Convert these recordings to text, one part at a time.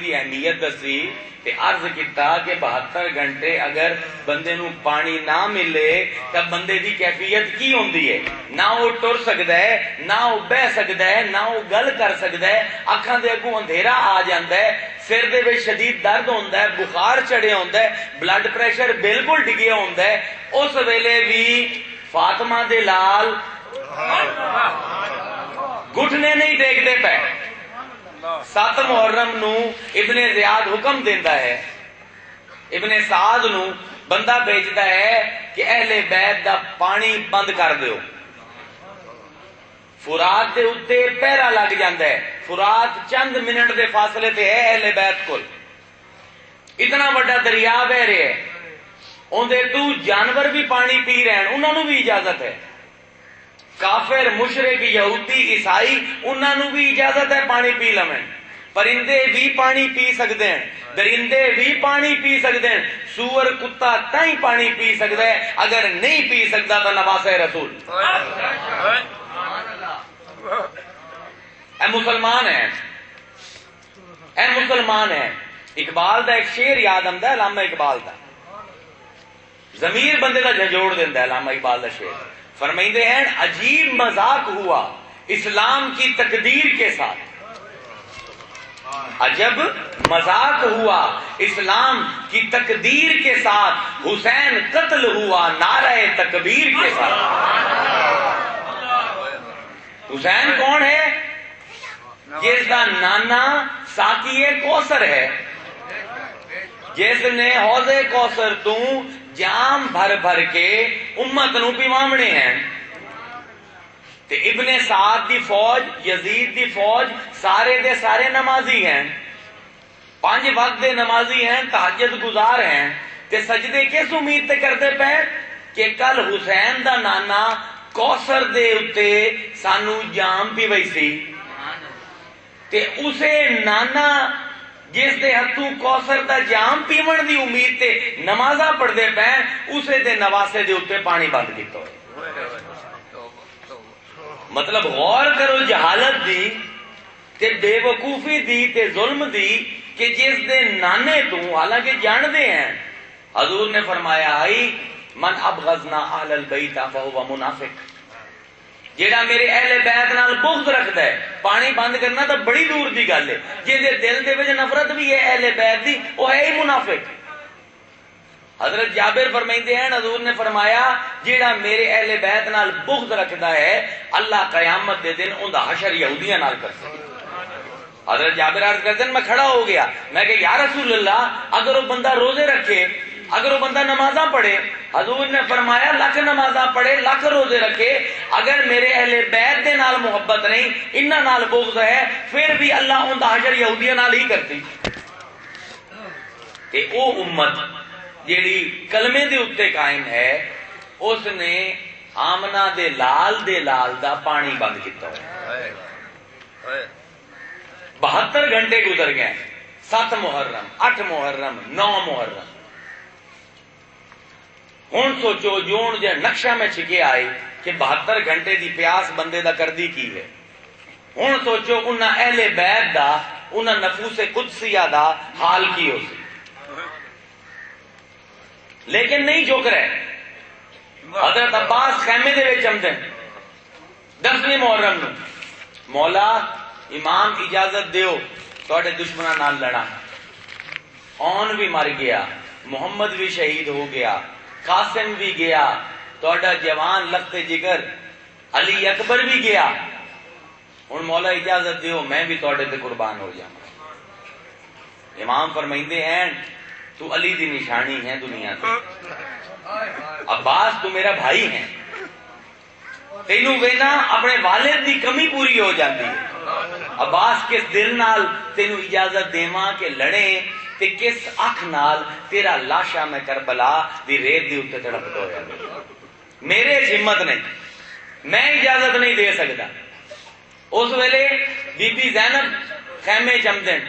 دی اہمیت دسی تے عرض کیتا کہ 72 گھنٹے اگر بندے نو پانی نہ ملے تو بندے دی کیفیت کی ہوندی ہے؟ نہ وہ ٹر سکدا ہے، نہ وہ بہ سکدا ہے، نہ وہ گل کر سکدا ہے، اکھاں دے اگوں اندھیرا آ جاندا ہے، سر دے وچ شدید درد ہوندا ہے، بخار چڑھیا ہوندا ہے، بلڈ پریشر بالکل ڈگیا ہوندا ہے۔ اس ویلے بھی فاطمہ دے لال گھٹنے نہیں ٹیکدے پے۔ 7 محرم نو ابن زیاد حکم دیندا ہے، ابن سعد نو بندہ بھیجدا ہے کہ اہل بیت دا پانی بند کر دیو۔ فرات دے اتے پہرا لگ جاندا ہے، فرات چند منٹ دے فاصلے تے ہے اہل بیت کول، اتنا بڑا دریا بہ رہا ہے، اندے تو جانور بھی پانی پی رہے ہیں، انہوں نے بھی اجازت ہے، کافر مشرک یہودی عیسائی انہوں نے بھی اجازت ہے پانی پی لمیں، پرندے بھی پانی پی سکتے ہیں، درندے بھی پانی پی سکتے ہیں، سور کتا تائیں پانی پی سکتا ہے، اگر نہیں پی سکتا تو نواسہ رسول۔ اے مسلمان ہیں، اے مسلمان ہیں۔ اقبال دا ایک شعر یاد آمدا ہے، علامہ اقبال دا، ضمیر بندے دا جھجوڑ دیندا ہے علامہ اقبال دا شعر، فرمائندے ہیں عجیب مذاق ہوا اسلام کی تقدیر کے ساتھ، عجب مذاق ہوا اسلام کی تقدیر کے ساتھ، حسین قتل ہوا نعرہ تکبیر کے ساتھ۔ حسین کون ہے؟ جس کا نانا ساقی کوثر ہے، جس نے حوض کوثر تو جام بھر بھر کے امت نو پیوامنے ہیں۔ تے ابن سعد دی فوج، یزید دی فوج سارے دے سارے نمازی ہیں، 5 وقت دے نمازی ہیں، تہجد گزار ہیں، تے سجدے کس امید تے کرتے پے کہ کل حسین دا نانا کوثر دے اتے سانو جام پیوئی سی، تے اسے نانا جس دے ہتھوں کوثر دا جام پیون دی امید تے نمازاں پڑھ دے پے، اسے دے نواسے دے اتے پانی بند کیتا ہوئے۔ مطلب غور کرو جہالت دی تے بے وقوفی دی تے ظلم دی کہ جس دے نانے تو حالانکہ جان دے ہیں، حضور نے فرمایا آئی من ابغضنا اہل البیت فہو منافق، جیڑا میرے اہل بیت نال بغض رکھدا ہے، پانی بند کرنا تو بڑی دور دی گل ہے، جے دل دے وچ نفرت بھی ہے اہل بیت دی، وہ ہے ہی منافق۔ حضرت جابر فرمائندے ہیں حضور نے فرمایا جیڑا میرے اہل بیت نال بغض رکھدا ہے اللہ قیامت دے دن اوندا حشر یہودیاں نال کرے۔ حضرت جابر عرض کرتے ہیں میں کھڑا ہو گیا، میں کہ یا رسول اللہ اگر وہ بندہ روزے رکھے، اگر وہ بندہ نمازاں پڑھے، حضور نے فرمایا لاکھ نمازاں پڑھے، لاکھ روزے رکھے، اگر میرے اہل بیت دے نال محبت نہیں، انہاں نال بغض ہے، پھر بھی اللہ اوندا حشر یہودیاں نال ہی کرتی۔ تے او امت جیڑی کلمے دے اتے قائم ہے، اس نے آمنہ دے لال دا پانی بند کیتا ہوا۔ 72 گھنٹے گزر گئے، 7 محرم، 8 محرم، 9 محرم۔ ہن سوچو جون جے نقشہ میں چھکے آئی کہ 72 گھنٹے دی پیاس بندے دا کردی کی ہے۔ ہن سوچو انہاں اہل بیت دا، انہاں نفوس قدسیہ دا حال کی ہو سی، لیکن نہیں جھک رہے۔ حضرت عباس خیمے دے وچ چمدے 10ویں محرم نو، مولا امام اجازت دیو تواڈے دشمناں نال لڑاں، اون بھی مر گیا، محمد بھی شہید ہو گیا، قاسم بھی گیا، تواڈا جوان لخت جگر علی اکبر بھی گیا، ہن مولا اجازت دیو میں بھی تواڈے تے قربان ہو جاواں۔ امام فرمائندے ہیں تو علی دی نشانی ہے دنیا تے، عباس تو میرا بھائی ہے، تینوں وینا اپنے والد دی کمی پوری ہو جاتی ہے، عباس کس دل نال تینوں اجازت دیواں کہ لڑیں، تے کس اکھ نال تیرا لاشا میں کربلا دی ریت دی اتے تڑپتا ہو جاتا، میرے ہمت نہیں، میں اجازت نہیں دے سکتا۔ اس ویلے بی بی زینب خیمے چمدن،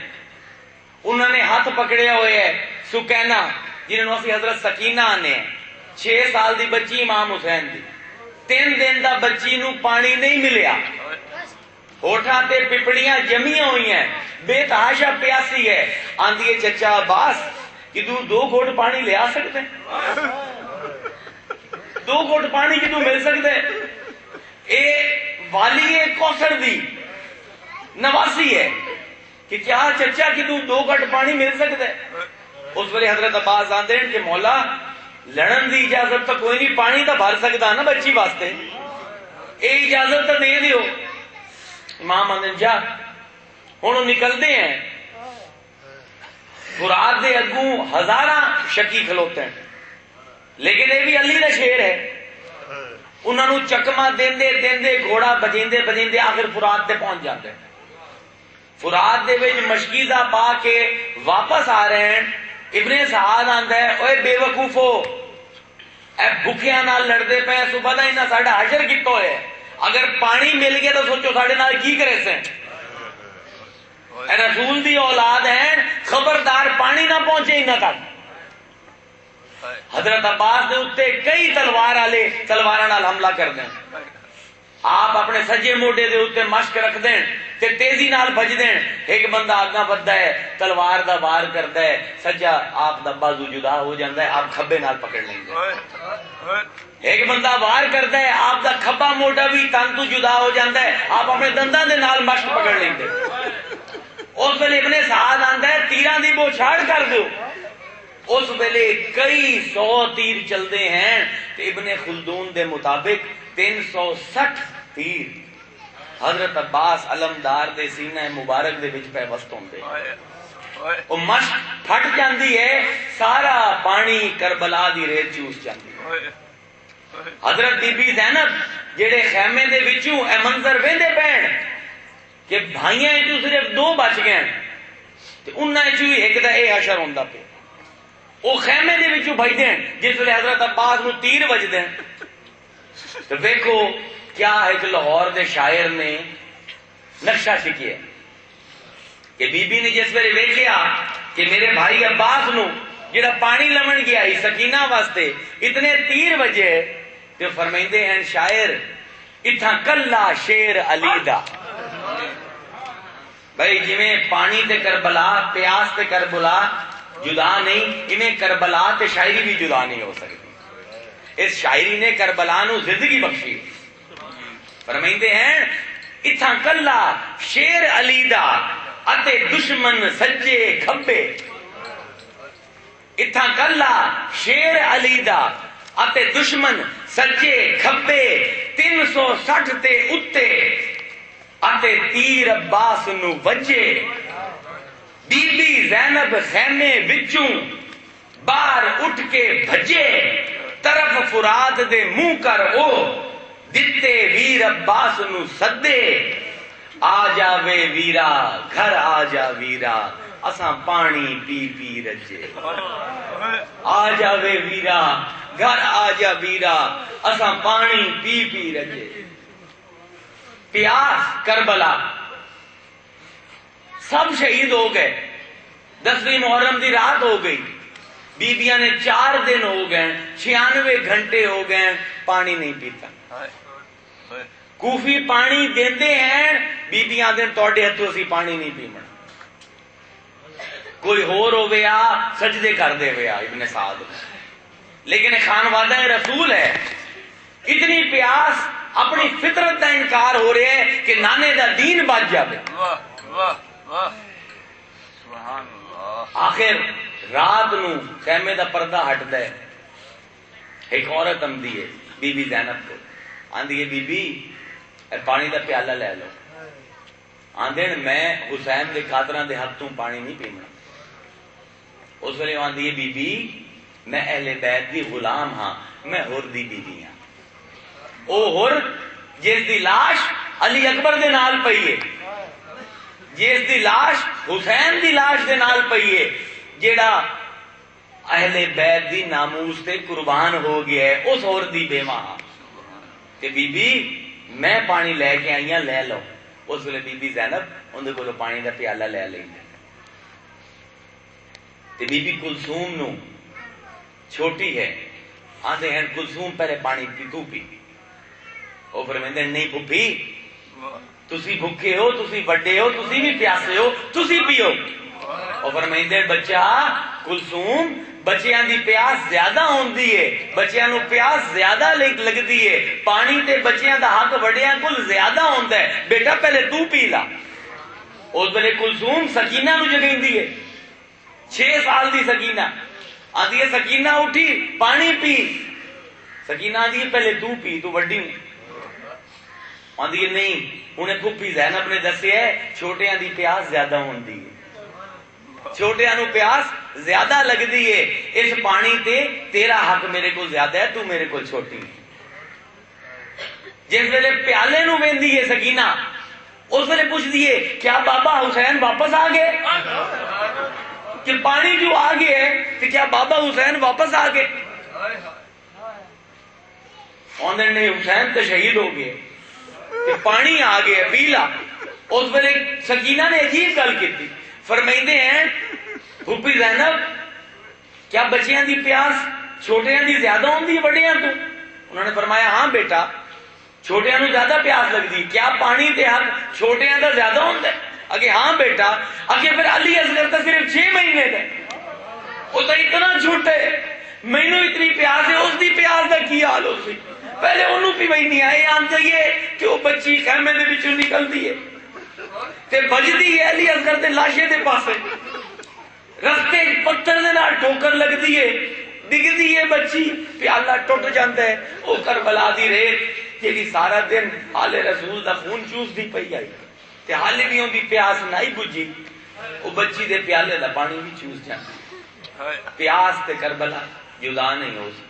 انہوں نے ہاتھ پکڑے ہوئے ہے سکینہ جنہوں نے حضرت سکینہ آنے ہیں، 6 سال دی بچی امام حسین دی، 3 دن دا بچی نو پانی نہیں ملیا، ہوٹھاں تے پپڑیاں جمیاں ہوئی ہیں، بے تحاشا پیاسی ہے، آندھی ہے چچا عباس کدو 2 گھوٹ پانی لے آ سکتے ہیں؟ 2 گھوٹ پانی کدو مل سکتے ہیں؟ اے والی کوثر دی نواسی ہے کہ کیا چچا کدو 2 گھٹ پانی مل سکتا ہے؟ اس ویلے حضرت عباس آندے ہیں کہ مولا لڑن دی اجازت تو کوئی نہیں، پانی تو بھر سکتا نا بچی واسطے، اے اجازت تو دے دیو۔ امام آندے جا ہوں نکلتے ہیں، فرات دے اگوں ہزاراں شکی کھلوتے ہیں، لیکن یہ بھی علی دا شیر ہے، انہوں نے چکما دیندے دیندے گھوڑا بجیندے بجیندے آخر فرات تے پہنچ جاتے ہیں۔ فرات دے وچ مشکیزہ پا کے واپس آ رہے ہیں، ابن سعد آندا ہے اوے بے وقوفو، اے بھکھیاں نال لڑدے پے صبح دا انہاں ساڈا حشر کیتا ہوئے، اگر پانی مل گیا تو سوچو ساڈے نال کی کرے سے؟ اے رسول دی اولاد ہیں، خبردار پانی نہ پہنچے انہاں تک۔ حضرت عباس دے اتے کئی تلوار والے تلواراں نال حملہ کر دیں، آپ اپنے سجے موڈے دے اتے مشق رکھ دیں تے تیزی نال بھج دیں، ایک بندہ آگاں بھجدا ہے تلوار دا وار کردا ہے، سجا آپ دا بازو جدا ہو جاندا ہے، آپ کھبے نال پکڑ لیں گے۔ ایک بندہ وار کردا ہے، آپ دا کھبا موڈا بھی تن تو جدا ہو جاندا ہے، آپ اپنے دنداں دے نال مشق پکڑ لیں گے۔ اس ویلے ابن سعد آندا ہے تیراں دی بوچھاڑ کر دیو، اس ویلے کئی 100 تیر چلدے ہیں تے ابن خلدون دے مطابق 360 تیر حضرت عباس علمدار دے سینہ مبارک دے وچ پیوست ہوندے، او مشق پھٹ جاندی ہے، سارا پانی کربلا دی ریت چوس جاندی ہے۔ حضرت بی بی زینب جڑے خیمے دے وچوں اے منظر ویندے پین کہ بھائیاں وچوں صرف 2 بچ گئے تے انہاں وچوں ایک دا اے حشر ہوندا پیا، او خیمے دے وچوں بھجدے ہیں، جس ویلے حضرت عباس نو تیر بجدے ہیں تو دیکھو کیا ایک لاہور دے شاعر نے نقشہ سکھیا کہ بی بی نے جس ویلے ویکھیا کہ میرے بھائی عباس نو جڑا پانی لمن گیا ہی سکینہ واسطے اتنے تیر بجے تو فرمیندے ہیں شاعر اتھا کلا شیر علی دا، بھائی جویں پانی تے کربلا پیاس تے کربلا جدا نہیں، انہیں کربلا تے شاعری بھی جدا نہیں ہو سکتی۔ اس شاعری نے کربلا نو زندگی بخشی، فرمائندے ہیں اتھا کلا شیر علی دا اتے دشمن سجے کھبے، اتھا کلا شیر علی دا اتے دشمن سجے کھبے، 360 تے اتے اتے تیر عباس نو وجے، بی بی زینب خیمے وچوں باہر اٹھ کے بھجے، طرف فرات دے منہ کر او دتے ویر عباس نو سدے، آ جاوے ویرا گھر آ جا ویرا اساں پانی پی پی رجے، آ جاوے ویرا گھر آ جا ویرا اساں پانی پی پی رجے۔ پیاس کربلا سب شہید ہو گئے، 10ویں محرم دی رات ہو گئی، بیبیاں نے 4 دن ہو گئے، 96 گھنٹے ہو گئے، پانی نہیں پیتا۔ کوفی پانی دیندے ہیں، بیبیاں دن توڑے ہتھوں اسی پانی نہیں پیمنا، کوئی ہور ہو گیا سجدے کر دے گیا ابن سعد، لیکن خانوادہ رسول ہے، اتنی پیاس اپنی فطرت کا انکار ہو رہے ہے کہ نانے دا دین بچ جائے۔ آخر رات نو خیمے دا پردہ ہٹ دے، ایک عورت آندی ہے بی بی زینب کو، آندی ہے بی بی پانی دا پیالہ لے لو، آندے میں حسین دے قاتلاں دے ہاتھوں پانی نہیں پینا۔ اس ویلے آندی ہے بی بی میں اہل بیت دی غلام ہاں، میں ہر دی بی بی ہاں، او ہر جس دی لاش علی اکبر دے نال پئی ہے، جس دی لاش حسین دی لاش دے نال پئی ہے، جیڑا اہل بیت دی ناموس تے قربان ہو گیا ہے، اس اور دی بیواں ہاں کہ بی بی میں پانی لے کے آئی ہاں، لے لو۔ اس ویلے بی بی زینب اندر کولو پانی دا پیالہ لے لیں تے بی بی کلثوم نو چھوٹی ہے، آندے ہیں کلثوم پہلے پانی پی تو پی، وہ فرمیندے نہیں پھپھی تسی بھوکے ہو، تسی بڑے ہو، تسی بھی پیاسے ہو، تسی پیو۔ اور فرمائندے بچہ کلثوم بچیاں دی پیاس زیادہ ہوندی ہے، بچیاں نو پیاس زیادہ لگدی ہے، پانی تے بچیاں دا حق بڑیاں کل زیادہ ہوندا ہے، بیٹا پہلے تو پی لا۔ اس ویلے کلثوم سکینہ نو جگیندی ہے، 6 سال دی سکینہ آدھی ہے، سکینہ اٹھی پانی پی، سکینہ آدھی ہے پہلے تو پی، تو وڈی ہوں، آدھی ہے نہیں، انہیں پھپھی زینب نے دسے ہے چھوٹیاں دی پیاس زیادہ ہوندی ہے، چھوٹیاں نو پیاس زیادہ لگدی ہے، اس پانی تے تیرا حق میرے کو زیادہ ہے، تو میرے کو چھوٹی ہے۔ جس ویلے پیالے نو ویندی ہے سکینہ، اس ویلے پوچھ دیئے کیا بابا حسین واپس آ گئے؟ کہ پانی جو آ گئے ہے تو کیا بابا حسین واپس آ گئے؟ آندر نے حسین تو شہید ہو گئے کہ پانی آ گئے پیلا۔ اس ویلے سکینہ نے عجیب گل کی تھی، فرمائندے ہیں پھوپھی زینب کیا بچیاں دی پیاس چھوٹیاں دی زیادہ ہوندی ہے بڑیاں تو؟ انہوں نے فرمایا ہاں بیٹا چھوٹیاں نو زیادہ پیاس لگدی، کیا پانی تے حق چھوٹیاں دا زیادہ ہوندا ہے؟ اگے ہاں بیٹا، اگے پھر علی اصغر تو صرف 6 مہینے دے، وہ تو اتنا چھوٹے، مینو اتنی پیاس ہے، اس دی پیاس دا کی حال ہو سی؟ پہلے انہوں پی وہی نہیں آئے، آن چاہیے کہ وہ بچی خیمے دے بچوں نکل دی ہے تے بجدی ہے علی اصغر تے لاشے دے پاسے، رستے پتھر دے نال ٹھوکر لگ دی ہے، ڈگ دی ہے بچی، پیالہ ٹوٹ جاندہ ہے، وہ کربلا دی ریت جیڑی سارا دن حال رسول دا خون چوس دی پئی آئی تے حال بھی ہوں دی پیاس نہیں بجھی، وہ بچی دے پیالے دا پانی بھی چوس جاندہ، پیاس تے کربلا جدا نہیں ہو سکتا۔